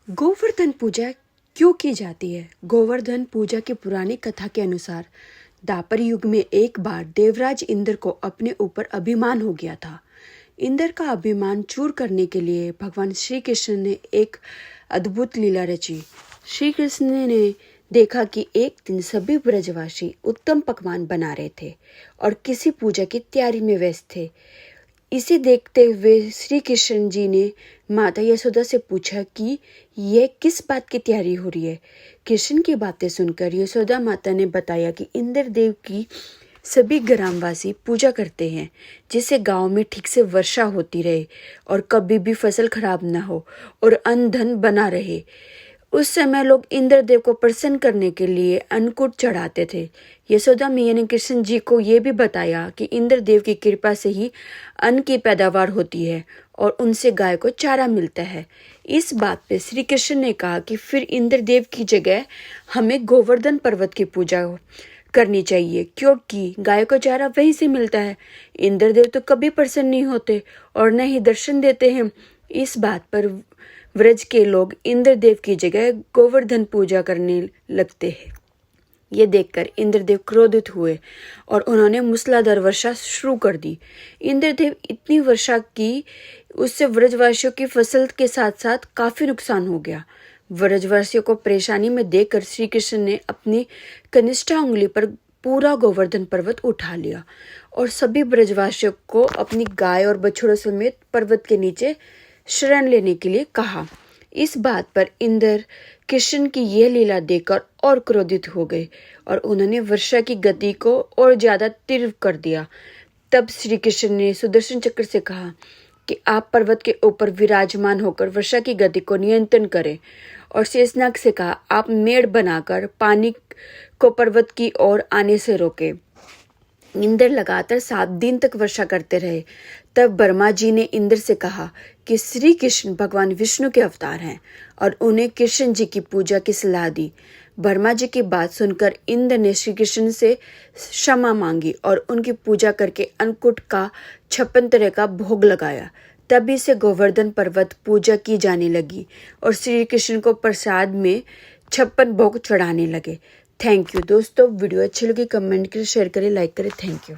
गोवर्धन पूजा क्यों की जाती है? गोवर्धन पूजा की पुरानी कथा के अनुसार द्वापर युग में एक बार देवराज इंद्र को अपने ऊपर अभिमान हो गया था। इंद्र का अभिमान चूर करने के लिए भगवान श्री कृष्ण ने एक अद्भुत लीला रची। श्री कृष्ण ने देखा कि एक दिन सभी ब्रजवासी उत्तम पकवान बना रहे थे और किसी पूजा की तैयारी में व्यस्त थे। इसे देखते हुए श्री कृष्ण जी ने माता यशोदा से पूछा कि यह किस बात की तैयारी हो रही है। कृष्ण की बातें सुनकर यशोदा माता ने बताया कि इंद्र देव की सभी ग्रामवासी पूजा करते हैं जिससे गांव में ठीक से वर्षा होती रहे और कभी भी फसल खराब ना हो और अन्न धन बना रहे। उस समय लोग इंद्रदेव को प्रसन्न करने के लिए अन्नकूट चढ़ाते थे। यशोदा मैया ने कृष्ण जी को ये भी बताया कि इंद्रदेव की कृपा से ही अन्न की पैदावार होती है और उनसे गाय को चारा मिलता है। इस बात पे श्री कृष्ण ने कहा कि फिर इंद्रदेव की जगह हमें गोवर्धन पर्वत की पूजा करनी चाहिए, क्योंकि गाय को चारा वहीं से मिलता है। इंद्रदेव तो कभी प्रसन्न नहीं होते और न ही दर्शन देते हैं। इस बात पर व्रज के लोग इंद्रदेव की जगह गोवर्धन पूजा करने लगते हैं। ये देखकर इंद्रदेव क्रोधित हुए और उन्होंने मूसलाधार वर्षा शुरू कर दी। इंद्रदेव इतनी वर्षा की उससे व्रजवासियों की फसल के साथ साथ काफी नुकसान हो गया। व्रजवासियों को परेशानी में देखकर श्री कृष्ण ने अपनी कनिष्ठा उंगली पर पूरा गोवर्धन पर्वत उठा लिया और सभी ब्रजवासियों को अपनी गाय और बछड़ों समेत पर्वत के नीचे शरण लेने के लिए कहा। इस बात पर इंद्र कृष्ण की यह लीला देखकर और क्रोधित हो गए और उन्होंने वर्षा की गति को और ज्यादा तीव्र कर दिया। तब श्री कृष्ण ने सुदर्शन चक्र से कहा कि आप पर्वत के ऊपर विराजमान होकर वर्षा की गति को नियंत्रण करें और शेषनाग से कहा आप मेड़ बनाकर पानी को पर्वत की ओर आने से रोकें। इंद्र लगातार 7 दिन तक वर्षा करते रहे। तब ब्रह्मा जी ने इंद्र से कहा कि श्री कृष्ण भगवान विष्णु के अवतार हैं और उन्हें कृष्ण जी की पूजा की सलाह दी। ब्रह्मा जी की बात सुनकर इंद्र ने श्री कृष्ण से क्षमा मांगी और उनकी पूजा करके अन्नकूट का 56 तरह का भोग लगाया। तभी से गोवर्धन पर्वत पूजा की जाने लगी और श्री कृष्ण को प्रसाद में 56 भोग चढ़ाने लगे। थैंक यू दोस्तों। वीडियो अच्छी लगी कमेंट करें, शेयर करें, लाइक करें। Thank you.